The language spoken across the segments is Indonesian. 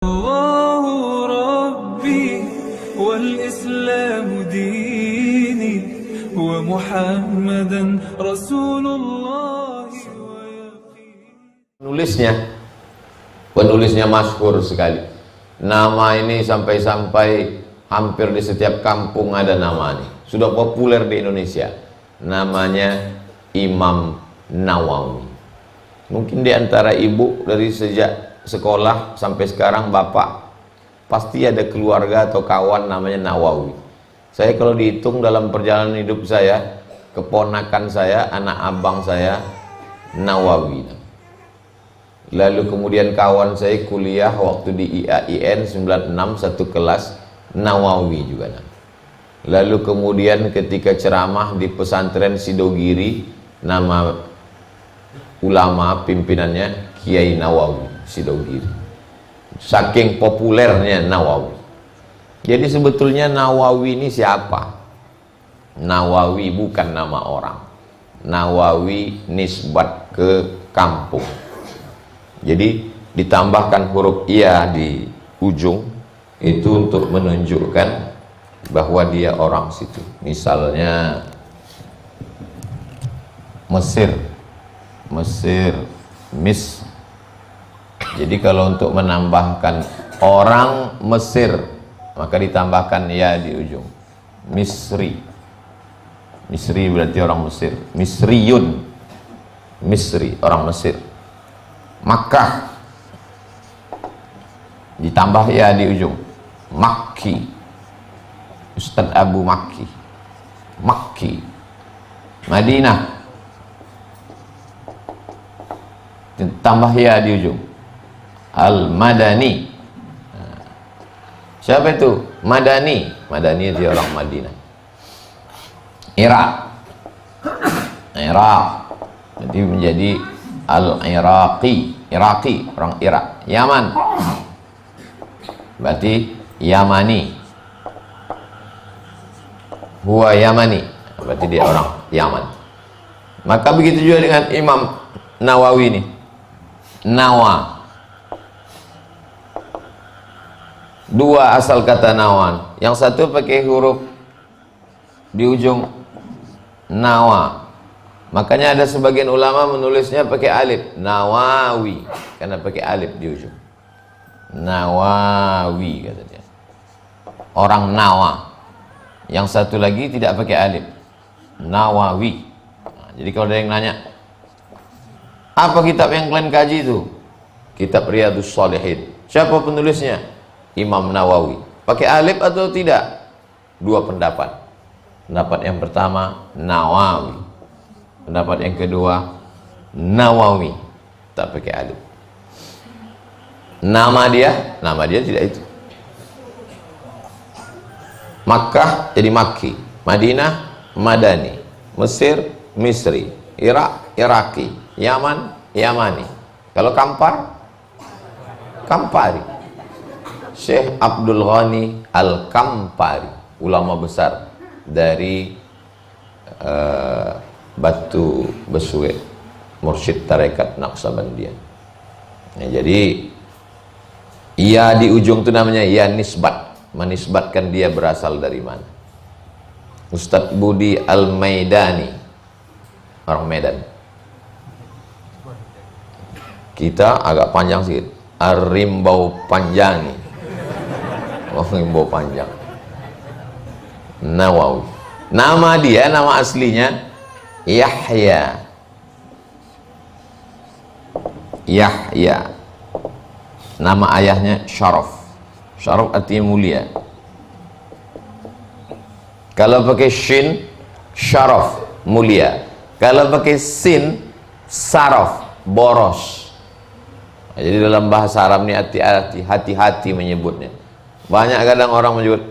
الله ربي والإسلام ديني ومحمدا رسول الله Penulisnya masyhur sekali. Nama ini sampai-sampai hampir di setiap kampung ada nama ini. Sudah populer di Indonesia. Namanya Imam Nawawi. Mungkin di antara ibu dari sejak sekolah sampai sekarang bapak pasti ada keluarga atau kawan namanya Nawawi. Saya kalau dihitung dalam perjalanan hidup saya, keponakan saya, anak abang saya Nawawi. Lalu kemudian kawan saya kuliah waktu di IAIN 96 satu kelas Nawawi juga. Lalu kemudian ketika ceramah di pesantren Sidogiri, nama ulama pimpinannya Kiai Nawawi Sidogiri. Saking populernya Nawawi. Jadi sebetulnya Nawawi ini siapa? Nawawi bukan nama orang. Nawawi nisbat ke kampung. Jadi ditambahkan huruf iya di ujung itu untuk menunjukkan bahwa dia orang situ. Misalnya Mesir, Mis. Jadi kalau untuk menambahkan orang Mesir maka ditambahkan ya di ujung. Misri berarti orang Mesir. Misriyun, Misri, orang Mesir. Makkah ditambah ya di ujung. Makki, Ustadz Abu Makki. Madinah ditambah ya di ujung. Al-Madani. Siapa itu? Madani dia orang Madinah. Irak jadi menjadi Al-Iraqi, orang Irak. Yaman berarti Yamani. Huwa Yamani berarti dia orang Yaman. Maka begitu juga dengan Imam Nawawi ini. Nawa, dua asal kata nawan. Yang satu pakai huruf di ujung nawa. Makanya ada sebagian ulama menulisnya pakai alif, Nawawi, karena pakai alif di ujung. Nawawi kata dia. Orang Nawa. Yang satu lagi tidak pakai alif, Nawawi. Nah, jadi kalau ada yang nanya, apa kitab yang kalian kaji itu? Kitab Riyadhus Shalihin. Siapa penulisnya? Imam Nawawi. Pakai alif atau tidak? Dua pendapat. Pendapat yang pertama Nawawi. Pendapat yang kedua Nawawi, tak pakai alif. Nama dia tidak itu. Makkah jadi Makki, Madinah Madani, Mesir Misri, Irak Iraqi, Yaman Yamani. Kalau Kampari. Syekh Abdul Ghani Al-Kampari, ulama besar dari Batu Besuwe, mursyid tarekat Naqsabandiyah. Nah, jadi iya di ujung itu namanya iya nisbat, menisbatkan dia berasal dari mana. Ustadz Budi Al-Maidani, orang Medan. Kita agak panjang sedikit. Arimbau Panjangi. Rimbau panjang. Nawawi. Nama aslinya Yahya. Nama ayahnya Syaraf. Syaraf artinya mulia. Kalau pakai shin, Syaraf, mulia. Kalau pakai sin, Saraf, boros. Jadi dalam bahasa Arab ini hati-hati menyebutnya. Banyak kadang orang menyebut,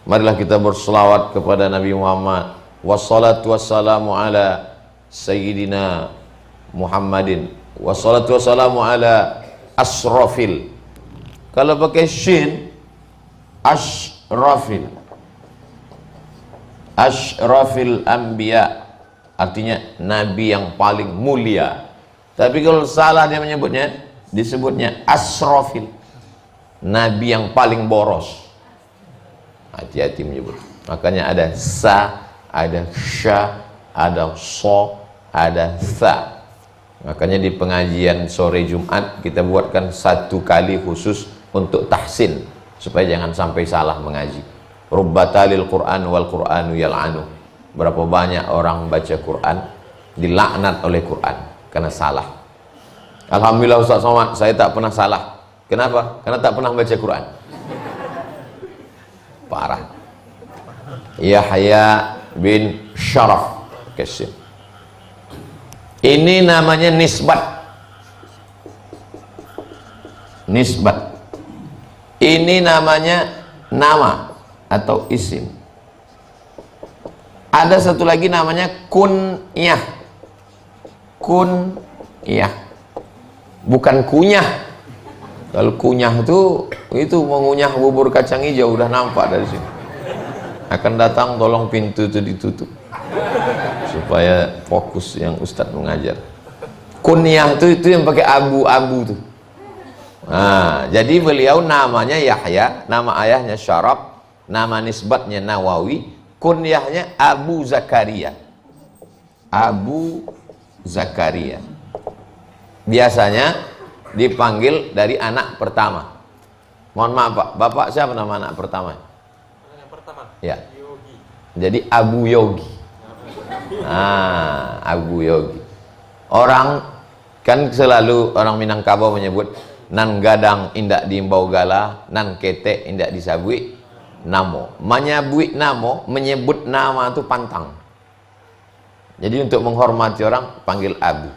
marilah kita berselawat kepada Nabi Muhammad. Wassalatu wassalamu ala Sayyidina Muhammadin. Wassalatu wassalamu ala asrafil. Kalau pakai shin, ashrafil anbiya, artinya nabi yang paling mulia. Tapi kalau salah dia menyebutnya, disebutnya asrafil. nabi yang paling boros. Hati-hati menyebut. Makanya ada sa, ada sya, ada so, ada tha. Makanya di pengajian sore Jumat kita buatkan satu kali khusus untuk tahsin, supaya jangan sampai salah mengaji. Rubbatalil Quran wal Quranu yal'anu. Berapa banyak orang baca Quran dilaknat oleh Quran karena salah. Alhamdulillah Ustaz Somad, saya tak pernah salah. Kenapa? Karena tak pernah baca Quran. Parah. Yahya bin Syaraf Kasim. Ini namanya nisbat. Nisbat. Ini namanya nama atau isim. Ada satu lagi namanya kunyah. Kunyah. Bukan kunyah. Kalau kunyah itu mengunyah bubur kacang hijau, udah nampak dari sini. Akan datang, tolong pintu itu ditutup supaya fokus yang Ustadz mengajar. Kunyah itu yang pakai abu-abu tuh. Nah, jadi beliau namanya Yahya, nama ayahnya Syaraf, nama nisbatnya Nawawi, kunyahnya Abu Zakaria. Abu Zakaria. Biasanya dipanggil dari anak pertama. Mohon maaf Pak, Bapak siapa nama anak pertama? Yang pertama? Ya. Yogi. Jadi Abu Yogi. Ah, Abu Yogi. Orang kan selalu orang Minangkabau menyebut nan gadang indak diimbau gala, nan ketek indak disabui namo. Menyebut namo, menyebut nama itu pantang. Jadi untuk menghormati orang panggil Abu.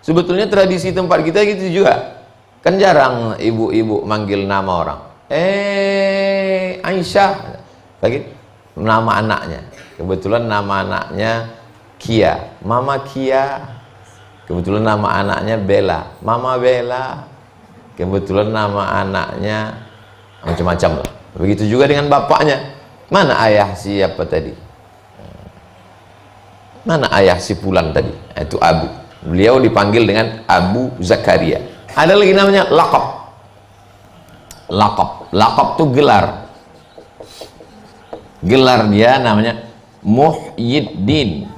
Sebetulnya tradisi tempat kita gitu juga. Kan jarang ibu-ibu manggil nama orang. Aisyah. Lagi nama anaknya. Kebetulan nama anaknya Kia. Mama Kia. Kebetulan nama anaknya Bella. Mama Bella. Kebetulan nama anaknya macam-macam lah. Begitu juga dengan bapaknya. Mana ayah siapa tadi? Mana ayah si Pulan tadi? Itu Abu. Beliau dipanggil dengan Abu Zakaria. Ada lagi namanya laqab. Laqab. Laqab itu gelar. Gelar dia namanya Muhyiddin.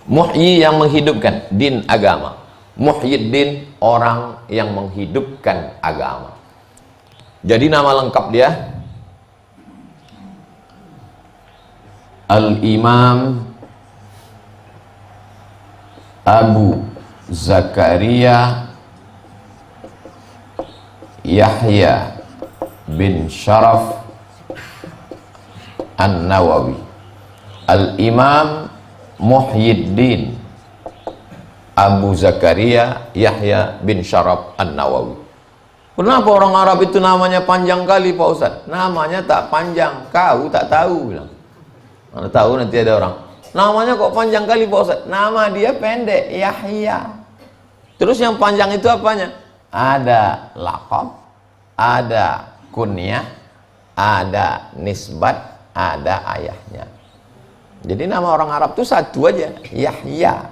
Muhyi yang menghidupkan, din agama. Muhyiddin orang yang menghidupkan agama. Jadi nama lengkap dia Al-Imam Abu Zakaria Yahya bin Syaraf An-Nawawi. Al-Imam Muhyiddin Abu Zakaria Yahya bin Syaraf An-Nawawi. Kenapa orang Arab itu namanya panjang kali Pak Ustadz? Namanya tak panjang, kau tak tahu bilang. Mana tahu nanti ada orang, namanya kok panjang kali Pak Ustadz? Nama dia pendek, Yahya. Terus yang panjang itu apanya? Ada laqab, ada kunyah, ada nisbat, ada ayahnya. Jadi nama orang Arab itu satu aja, Yahya.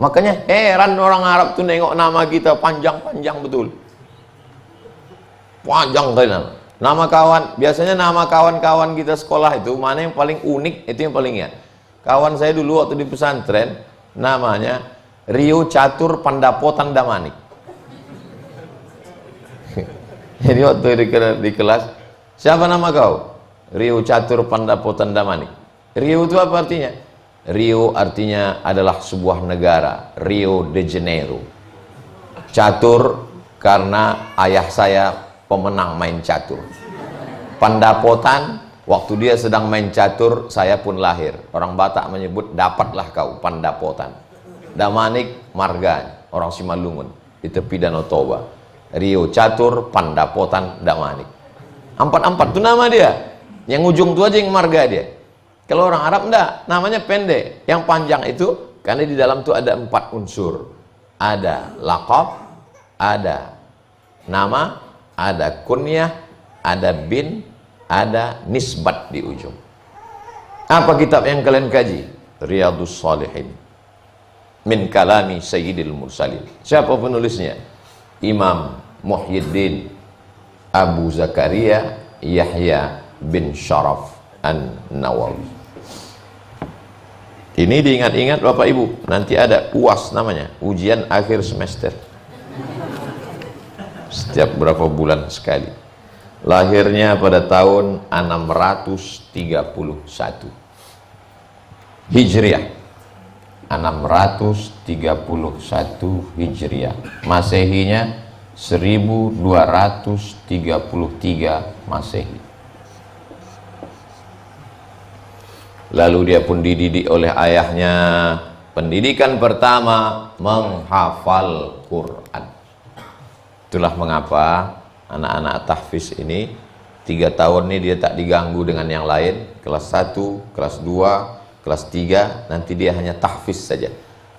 Makanya heran orang Arab tuh nengok nama kita panjang-panjang betul. Panjang kali nama. Nama kawan, biasanya nama kawan-kawan kita sekolah itu mana yang paling unik, itu yang paling ingat. Kawan saya dulu waktu di pesantren namanya Rio Catur Pandapotan Damanik. Jadi waktu di kelas, siapa nama kau? Rio Catur Pandapotan Damanik. Rio itu apa artinya? Rio artinya adalah sebuah negara, Rio de Janeiro. Catur karena ayah saya pemenang main catur. Pandapotan, waktu dia sedang main catur, saya pun lahir. Orang Batak menyebut dapatlah kau Pandapotan. Damanik marga orang Simalungun di tepi Danau Toba. Rio Catur Pandapotan Damanik. Empat-empat itu nama dia. Yang ujung itu aja yang marga dia. Kalau orang Arab enggak, namanya pendek. Yang panjang itu karena di dalam itu ada 4 unsur. Ada laqab, ada nama, ada kunyah, ada bin, ada nisbat di ujung. Apa kitab yang kalian kaji? Riyadhus Shalihin min kalami Sayyidil Mursalin. Siapa penulisnya? Imam Muhyiddin Abu Zakaria Yahya bin Syaraf An-Nawawi. Ini diingat-ingat Bapak Ibu, nanti ada UAS namanya, ujian akhir semester. Setiap berapa bulan sekali. Lahirnya pada tahun 631 Hijriah. 631 Hijriah. Masehinya 1233 Masehi. Lalu dia pun dididik oleh ayahnya. Pendidikan pertama menghafal Quran. Itulah mengapa anak-anak tahfiz ini 3 tahun ini dia tak diganggu dengan yang lain. Kelas 1, kelas 2, kelas 3 nanti dia hanya tahfiz saja.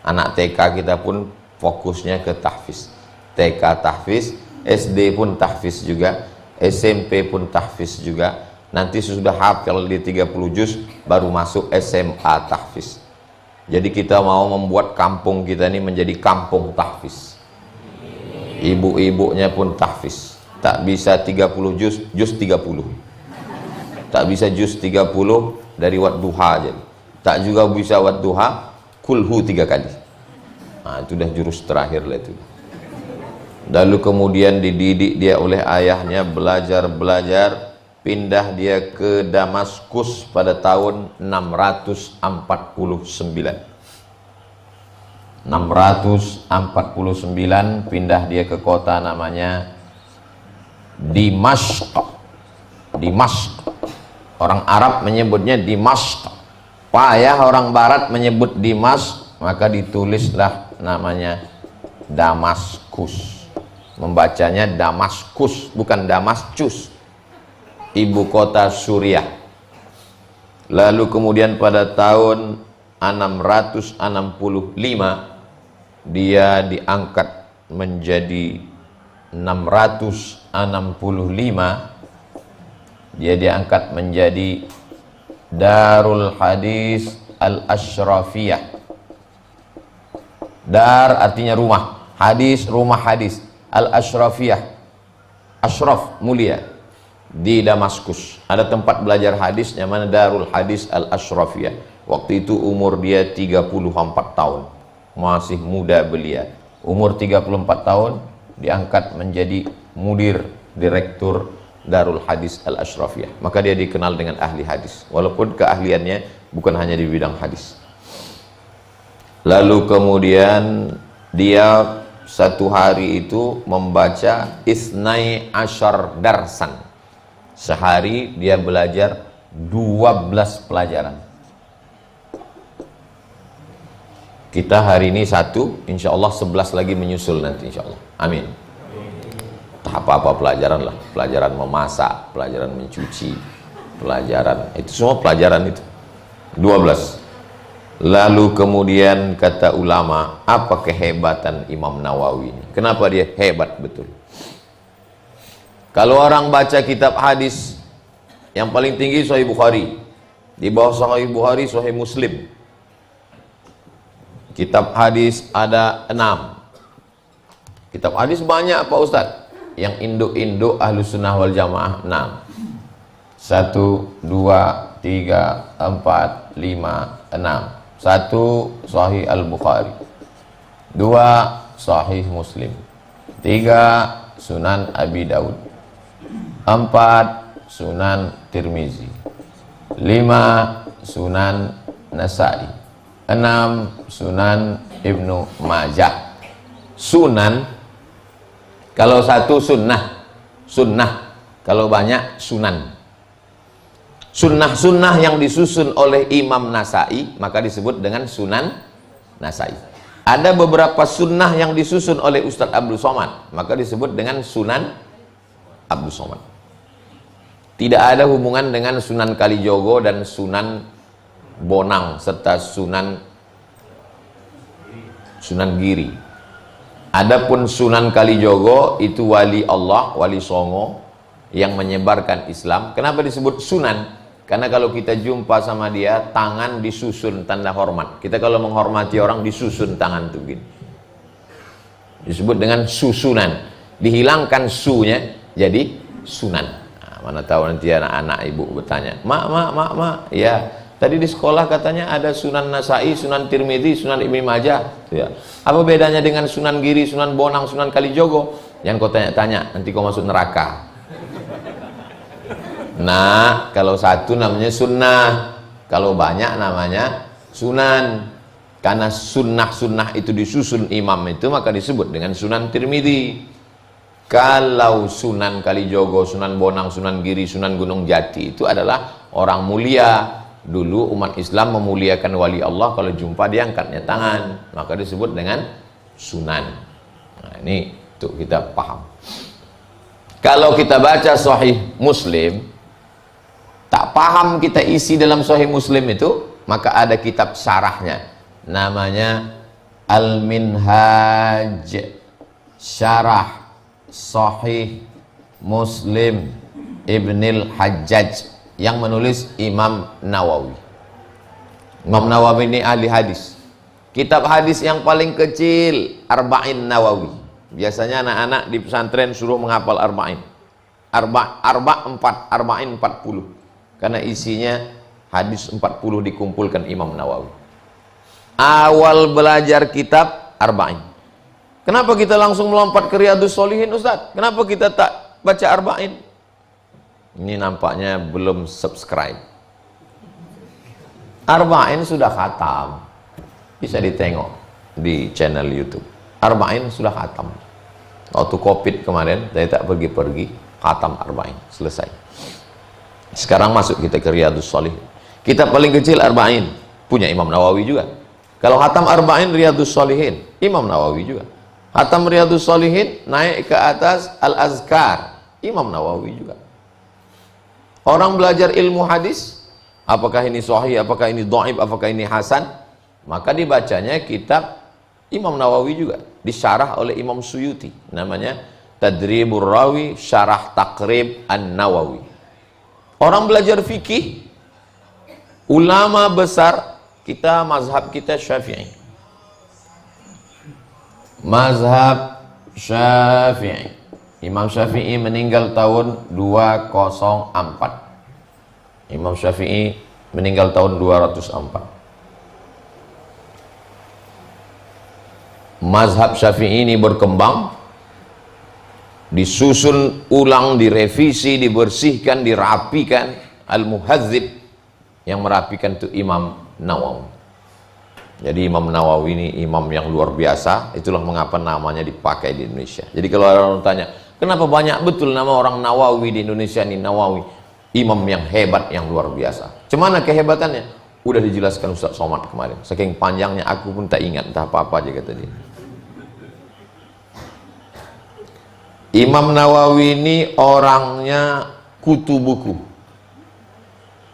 Anak TK kita pun fokusnya ke tahfiz. TK tahfiz, SD pun tahfiz juga, SMP pun tahfiz juga. Nanti sudah hafal di 30 juz baru masuk SMA tahfiz. Jadi kita mau membuat kampung kita ini menjadi kampung tahfiz. Ibu-ibunya pun tahfiz. Tak bisa 30 juz, juz 30. Tak bisa juz 30 dari Wadduha aja. Tak juga bisa Wadduha kulhu 3 kali. Nah, itu dah jurus terakhir lah itu. Lalu kemudian dididik dia oleh ayahnya, belajar, pindah dia ke Damaskus pada tahun 649. 649 pindah dia ke kota namanya Dimashq. Dimashq. Orang Arab menyebutnya Dimashq. Payah orang Barat menyebut Dimashq, maka ditulislah namanya Damaskus. Membacanya Damaskus, bukan Damascus. Ibu kota Suriah. Lalu kemudian pada tahun 665 dia diangkat menjadi 665 dia diangkat menjadi Darul Hadis Al-Ashrafiyah. Dar artinya rumah, hadis rumah hadis, Al-Ashrafiyah, Ashraf mulia. Di Damaskus ada tempat belajar hadis namanya Darul Hadis Al-Ashrafiyah. Waktu itu umur dia 34 tahun, masih muda belia. Umur 34 tahun diangkat menjadi mudir, direktur Darul Hadis Al-Ashrafiyah. Maka dia dikenal dengan ahli hadis, walaupun keahliannya bukan hanya di bidang hadis. Lalu kemudian dia satu hari itu membaca Isnai Ashar Darsan. Sehari dia belajar 12 pelajaran. Kita hari ini 1, insya Allah 11 lagi menyusul nanti insya Allah. Amin. Tak apa-apa pelajaran lah. Pelajaran memasak, pelajaran mencuci, pelajaran, itu semua pelajaran itu. 12. Lalu kemudian kata ulama, apa kehebatan Imam Nawawi ini? Kenapa dia hebat betul? Kalau orang baca kitab hadis, yang paling tinggi Sahih Bukhari, di bawah Sahih Bukhari Sahih Muslim. Kitab hadis ada 6. Kitab hadis banyak Pak Ustadz. Yang induk-induk Ahlus Sunnah wal Jamaah 6. 1, 2, 3, 4, 5, 6. 1 Sahih Al-Bukhari, 2 Sahih Muslim, 3 Sunan Abi Daud, 4 Sunan Tirmizi, 5 Sunan Nasai, 6 Sunan Ibnu Majah. Sunan kalau satu sunnah, sunnah kalau banyak sunan. Sunnah-sunnah yang disusun oleh Imam Nasai maka disebut dengan Sunan Nasai. Ada beberapa sunnah yang disusun oleh Ustadz Abdul Somad maka disebut dengan Sunan Abdul Somad. Tidak ada hubungan dengan Sunan Kalijogo dan Sunan Bonang serta Sunan Giri. Adapun Sunan Kalijogo itu wali Allah, wali Songo yang menyebarkan Islam. Kenapa disebut sunan? Karena kalau kita jumpa sama dia, tangan disusun tanda hormat. Kita kalau menghormati orang disusun tangan tuh gini. Disebut dengan susunan. Dihilangkan sunya, jadi sunan. Nah, mana tahu nanti anak-anak ibu bertanya, mak, ya tadi di sekolah katanya ada Sunan Nasai, Sunan Tirmidzi, Sunan Ibnu Majah. Ya. Apa bedanya dengan Sunan Giri, Sunan Bonang, Sunan Kalijogo? Jangan kau tanya-tanya, nanti kau masuk neraka. Nah, kalau satu namanya sunnah, kalau banyak namanya sunan. Karena sunnah-sunnah itu disusun imam itu, maka disebut dengan Sunan Tirmidzi. Kalau Sunan Kalijogo, Sunan Bonang, Sunan Giri, Sunan Gunung Jati itu adalah orang mulia. Dulu umat Islam memuliakan wali Allah, kalau jumpa dia angkatnya tangan, maka disebut dengan sunan. Nah, ini tuh kita paham. Kalau kita baca Sahih Muslim, tak paham kita isi dalam Sahih Muslim itu, maka ada kitab syarahnya. Namanya Al-Minhaj Syarah Sahih Muslim Ibnil Hajjaj, yang menulis Imam Nawawi. Imam Nawawi ini ahli hadis. Kitab hadis yang paling kecil Arba'in Nawawi. Biasanya anak-anak di pesantren suruh menghafal Arba'in. Arba'in 40. Karena isinya hadis 40 dikumpulkan Imam Nawawi. Awal belajar kitab Arba'in. Kenapa kita langsung melompat ke Riyadhus Shalihin, Ustaz? Kenapa kita tak baca Arba'in? Ini nampaknya belum subscribe. Arba'in sudah khatam. Bisa ditengok di channel YouTube. Arba'in sudah khatam. Waktu Covid kemarin, saya tak pergi-pergi, khatam Arba'in, selesai. Sekarang masuk kita ke Riyadhus Shalihin. Kitab paling kecil Arba'in, punya Imam Nawawi juga. Kalau khatam Arba'in Riyadhus Shalihin, Imam Nawawi juga. Khatam Riyadhus Shalihin naik ke atas Al-Azkar, Imam Nawawi juga. Orang belajar ilmu hadis, apakah ini sahih, apakah ini dhaif, apakah ini hasan, maka dibacanya kitab Imam Nawawi juga, disyarah oleh Imam Suyuti, namanya Tadribur Rawi Syarah Taqrib An-Nawawi. Orang belajar fikih, ulama besar kita, mazhab kita Syafi'i. Mazhab Syafi'i. Imam Syafi'i meninggal tahun 204. Imam Syafi'i meninggal tahun 204. Mazhab Syafi'i ini berkembang, disusun ulang, direvisi, dibersihkan, dirapikan. Al-Muhadzib yang merapikan itu Imam Nawawi. Jadi Imam Nawawi ini imam yang luar biasa. Itulah mengapa namanya dipakai di Indonesia. Jadi kalau orang tanya, kenapa banyak betul nama orang Nawawi di Indonesia ini? Nawawi, imam yang hebat, yang luar biasa. Cemana kehebatannya? Udah dijelaskan Ustaz Somad kemarin. Saking panjangnya aku pun tak ingat, entah apa-apa aja kata dia. Imam Nawawi ini orangnya kutu buku.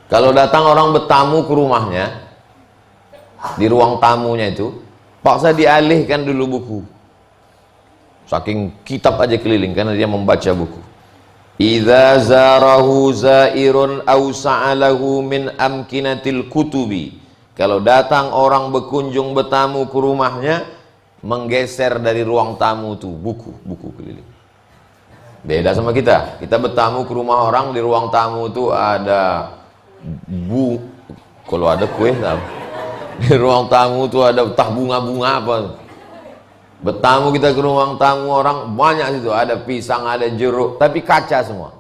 Kalau datang orang bertamu ke rumahnya, di ruang tamunya itu, paksa dialihkan dulu buku. Saking kitab aja keliling, karena dia membaca buku. Idza zarahu zairun aw sa'alahu min amkinatil kutubi. Kalau datang orang berkunjung bertamu ke rumahnya, menggeser dari ruang tamu itu buku-buku keliling. Beda sama kita. Kita bertamu ke rumah orang, di ruang tamu itu ada kalau ada kue tahu. Di ruang tamu itu ada tah bunga-bunga apa. Bertamu kita ke ruang tamu orang, banyak situ, ada pisang, ada jeruk, tapi kaca semua.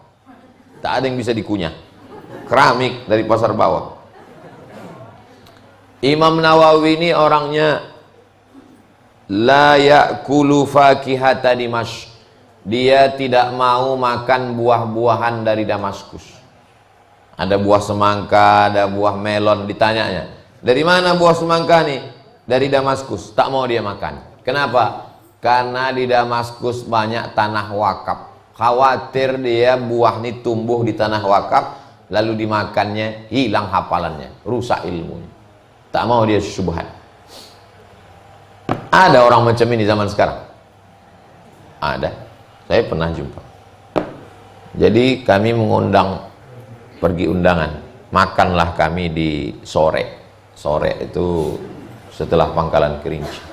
Tak ada yang bisa dikunyah. Keramik dari pasar bawah. Imam Nawawi ini orangnya la ya'kulu fakihata Dimash. Dia tidak mau makan buah-buahan dari Damaskus. Ada buah semangka, ada buah melon, ditanyanya, dari mana buah semangka nih? Dari Damaskus. Tak mau dia makan. Kenapa? Karena di Damaskus banyak tanah wakaf. Khawatir dia buah ini tumbuh di tanah wakaf, lalu dimakannya, hilang hafalannya, rusak ilmunya. Tak mau dia syubhat. Ada orang macam ini zaman sekarang? Ada. Saya pernah jumpa. Jadi kami mengundang, pergi undangan, makanlah kami di sore. Sore itu setelah Pangkalan Kerinci.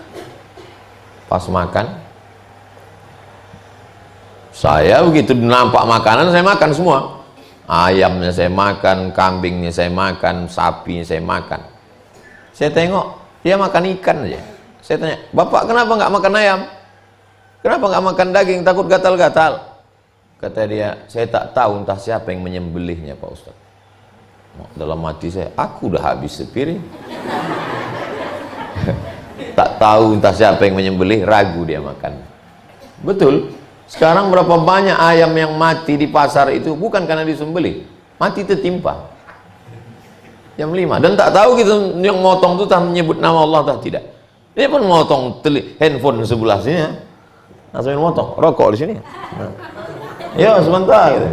Pas makan, Saya begitu nampak makanan, saya makan semua. Ayamnya saya makan, kambingnya saya makan, sapinya saya makan. Saya tengok, dia makan ikan aja. Saya tanya, Bapak kenapa nggak makan ayam? Kenapa nggak makan daging? Takut gatal-gatal. Kata dia, saya tak tahu entah siapa yang menyembelihnya Pak Ustaz. Dalam hati saya, aku udah habis sepiring. Tak tahu entah siapa yang menyembelih, ragu dia makan. Betul. Sekarang berapa banyak ayam yang mati di pasar itu bukan karena disembelih, mati tertimpa. Jam 5. Dan tak tahu gitu yang motong itu tak menyebut nama Allah tak tidak. Dia pun motong handphone sebelah sini ya. Langsung motong, rokok di sini. Nah. Ya sebentar gitu.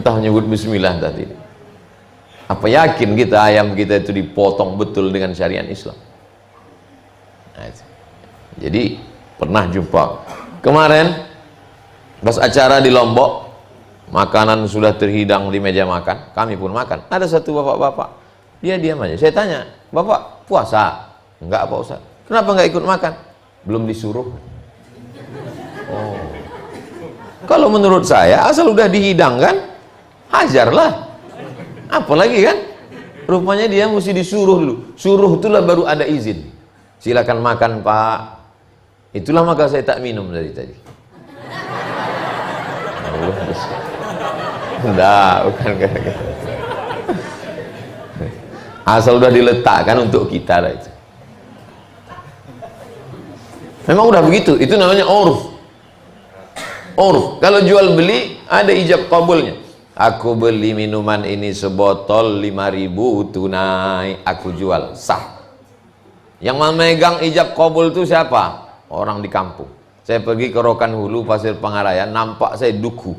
Entah menyebut bismillah tadi. Apa yakin kita ayam kita itu dipotong betul dengan syariat Islam? Nah, itu. Jadi pernah jumpa kemarin pas acara di Lombok, makanan sudah terhidang di meja makan, kami pun makan. Ada satu bapak-bapak, dia diam aja. Saya tanya, Bapak puasa? Enggak Pak Ustaz. Kenapa enggak ikut makan? Belum disuruh. Oh. Kalau menurut saya asal udah dihidangkan, hajarlah. Apalagi kan? Rupanya dia mesti disuruh dulu. Suruh itulah baru ada izin. Silakan makan Pak. Itulah maka saya tak minum dari tadi. Enggak, bukan gara-gara. Asal udah diletakkan untuk kita lah itu. Memang udah begitu, itu namanya urf. Urf. Kalau jual beli ada ijab kabulnya. Aku beli minuman ini sebotol 5.000 tunai, aku jual, sah. Yang memegang ijab kabul itu siapa? Orang di kampung. Saya pergi ke Rokan Hulu, Pasir Pangarayan, nampak saya duku.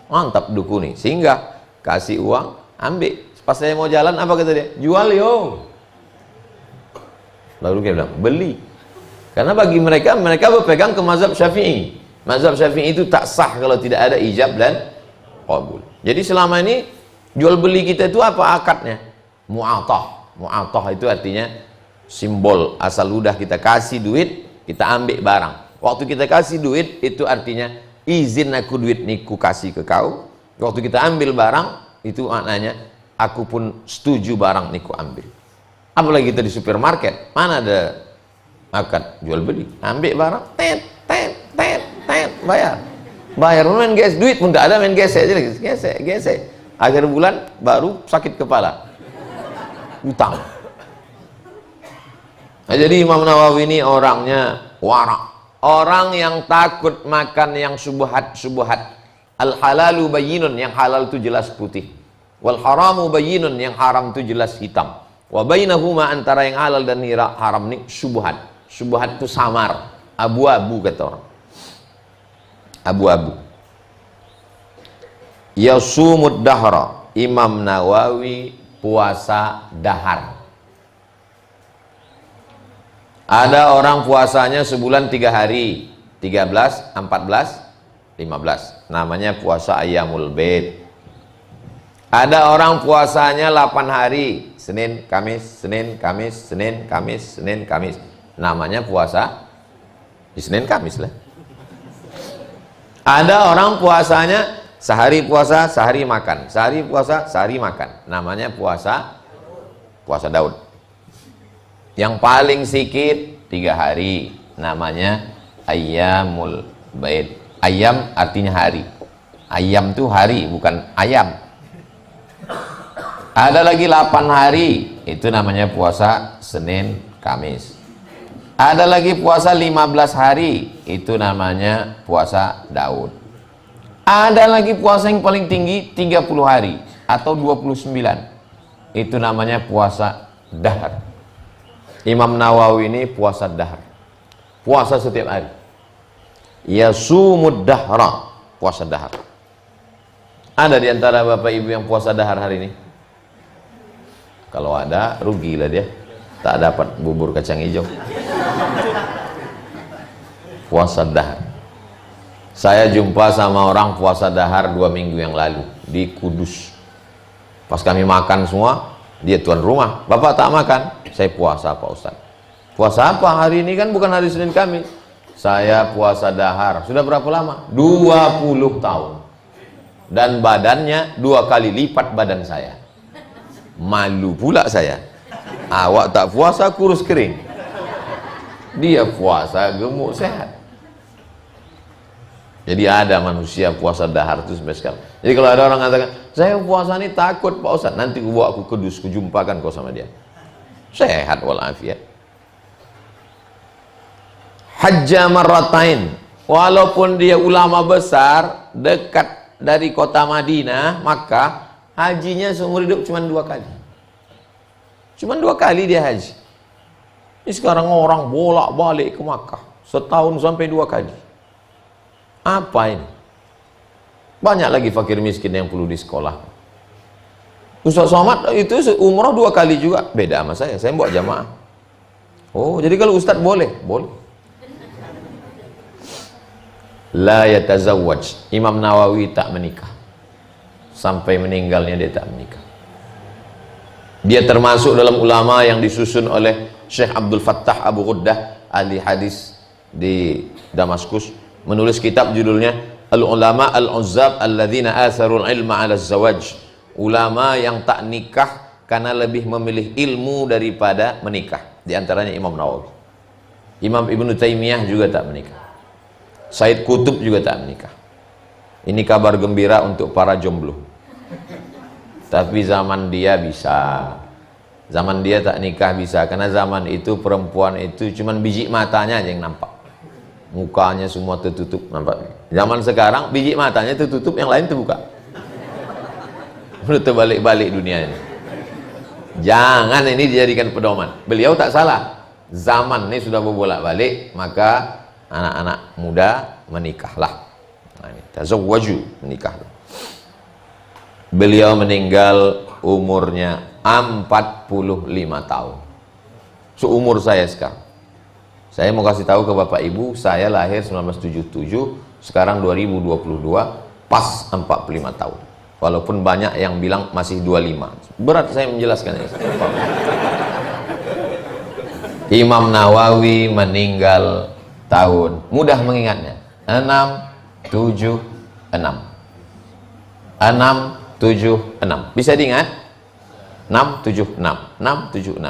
Mantap duku nih. Sehingga kasih uang, ambil. Pas saya mau jalan, apa kata dia? Jual yo. Lalu dia bilang, beli. Karena bagi mereka, mereka berpegang ke mazhab Syafi'i. Mazhab Syafi'i itu tak sah kalau tidak ada ijab dan qabul. Jadi selama ini jual beli kita itu apa akadnya? Mu'atah. Mu'atah itu artinya simbol asal udah kita kasih duit, kita ambil barang. Waktu kita kasih duit itu artinya izin aku duit nih ku kasih ke kau. Waktu kita ambil barang itu maknanya aku pun setuju barang nih ku ambil. Apalagi kita di supermarket, mana ada akad jual beli? Ambil barang, tet, bayar. Bayar main gas, duit pun tidak ada, main gesek aja, gesek. Akhir bulan baru sakit kepala, utang. Nah, jadi Imam Nawawi ini orangnya warak, orang yang takut makan yang subuhat. Al halalu bayyinun, yang halal itu jelas putih. Wal haramu bayyinun, yang haram itu jelas hitam. Wa bainahuma, antara yang halal dan haram ini subuhat. Subuhat itu samar, abu-abu kata orang. Abu-abu. Yasumud dahra, Imam Nawawi puasa dahar. Ada orang puasanya sebulan 3 hari, 13, 14, 15. Namanya puasa Ayyamul Bid. Ada orang puasanya 8 hari, Senin, Kamis, Senin, Kamis, Senin, Kamis, Senin, Kamis. Namanya puasa di Senin, Kamis lah. Ada orang puasanya sehari puasa, sehari makan. Sehari puasa, sehari makan. Namanya puasa Daud. Yang paling sedikit 3 hari. Namanya Ayyamul Bid. Ayyam artinya hari. Ayyam itu hari, bukan ayam. Ada lagi 8 hari. Itu namanya puasa Senin, Kamis. Ada lagi puasa 15 hari, itu namanya puasa Daud. Ada lagi puasa yang paling tinggi 30 hari atau 29. Itu namanya puasa dahar. Imam Nawawi ini puasa dahar. Puasa setiap hari. Yasumud dahra, puasa dahar. Ada di antara Bapak Ibu yang puasa dahar hari ini? Kalau ada, rugilah dia. Tak dapat bubur kacang hijau. Puasa dahar. Saya jumpa sama orang puasa dahar 2 minggu yang lalu di Kudus. Pas kami makan semua, dia tuan rumah. Bapak tak makan? Saya puasa Pak Ustaz. Puasa apa? Hari ini kan bukan hari Senin Kamis. Saya puasa dahar. Sudah berapa lama? 20 tahun. Dan badannya 2 kali lipat badan saya. Malu pula saya. Awak tak puasa kurus kering. Dia puasa gemuk sehat. Jadi ada manusia puasa dahar itu sampai sekarang. Jadi kalau ada orang mengatakan, saya puasa ini takut Pak Ustaz, nanti bawa aku ke dus, kujumpakan kau sama dia. Sehat walafiat. Hajja marratain. Walaupun dia ulama besar, dekat dari kota Madinah, maka hajinya seumur hidup cuma 2 kali. Cuma 2 kali dia haji. Ini sekarang orang bolak-balik ke Makkah, setahun sampai 2 kali. Apa ini? Banyak lagi fakir miskin yang perlu di sekolah. Ustaz Somad itu umroh 2 kali juga. Beda sama saya buat jamaah. Oh, jadi kalau Ustaz boleh? Boleh. La yatazawwaj. Imam Nawawi tak menikah. Sampai meninggalnya dia tak menikah. Dia termasuk dalam ulama yang disusun oleh Syekh Abdul Fattah Abu Ghuddah, ahli hadis di Damaskus, menulis kitab judulnya Al-Ulama Al-Uzzab Alladzina Atharul Ilma 'ala Az-Zawaj. Ulama yang tak nikah karena lebih memilih ilmu daripada menikah. Di antaranya Imam Nawawi. Imam Ibnu Taimiyah juga tak menikah. Said Qutb juga tak menikah. Ini kabar gembira untuk para jomblo. Tapi zaman dia bisa. Zaman dia tak nikah bisa, karena zaman itu perempuan itu cuman biji matanya aja yang nampak. Mukanya semua tertutup, nampak. Zaman sekarang biji matanya tertutup, yang lain terbuka. Udah terbalik-balik dunia ini. Jangan ini dijadikan pedoman. Beliau tak salah. Zaman ini sudah berbolak-balik, maka anak-anak muda menikahlah. Nah, ini tazawwaju, menikahlah. Beliau meninggal umurnya 45 tahun. Seumur saya sekarang. Saya mau kasih tahu ke Bapak Ibu, saya lahir 1977, sekarang 2022, pas 45 tahun. Walaupun banyak yang bilang masih 25. Berat saya menjelaskannya. Imam Nawawi meninggal tahun, mudah mengingatnya, 676. 676. Bisa diingat? 676. 676.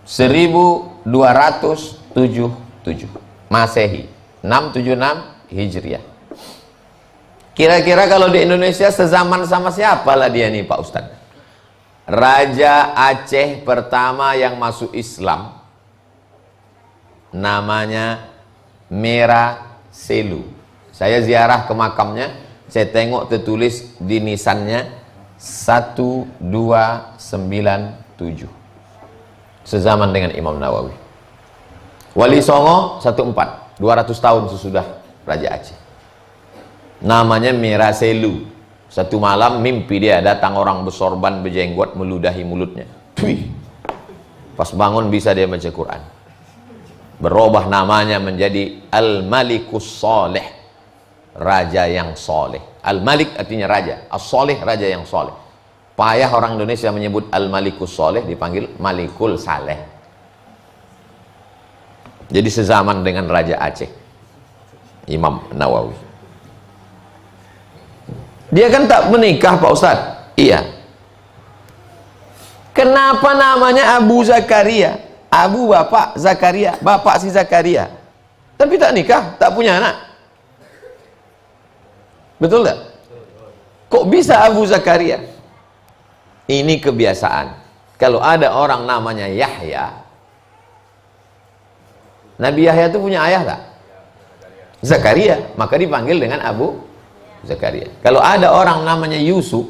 1277 Masehi. 676 Hijriah. Kira-kira kalau di Indonesia sezaman sama siapa lah dia nih Pak Ustadz? Raja Aceh pertama yang masuk Islam, namanya Mera Selu. Saya ziarah ke makamnya, saya tengok tertulis di nisannya 1297. Sezaman dengan Imam Nawawi. Wali Songo 14, 200 tahun sesudah Raja Aceh. Namanya Mera Selu. Satu malam mimpi dia datang orang bersorban berjenggot meludahi mulutnya. Tui. Pas bangun bisa dia baca Quran. Berubah namanya menjadi Al-Malikus Soleh, raja yang soleh. Al-Malik artinya raja, As-Soleh raja yang soleh. Payah orang Indonesia menyebut Al-Malikus Soleh, dipanggil Malikul Saleh. Jadi sezaman dengan Raja Aceh, Imam Nawawi. Dia kan tak menikah Pak Ustadz? Iya. Kenapa namanya Abu Zakaria? Abu bapak Zakaria, bapak si Zakaria. Tapi tak nikah, tak punya anak. Betul tak? Kok bisa Abu Zakaria? Ini kebiasaan. Kalau ada orang namanya Yahya, Nabi Yahya itu punya ayah tak? Zakaria, maka dipanggil dengan Abu Zakaria. Kalau ada orang namanya Yusuf,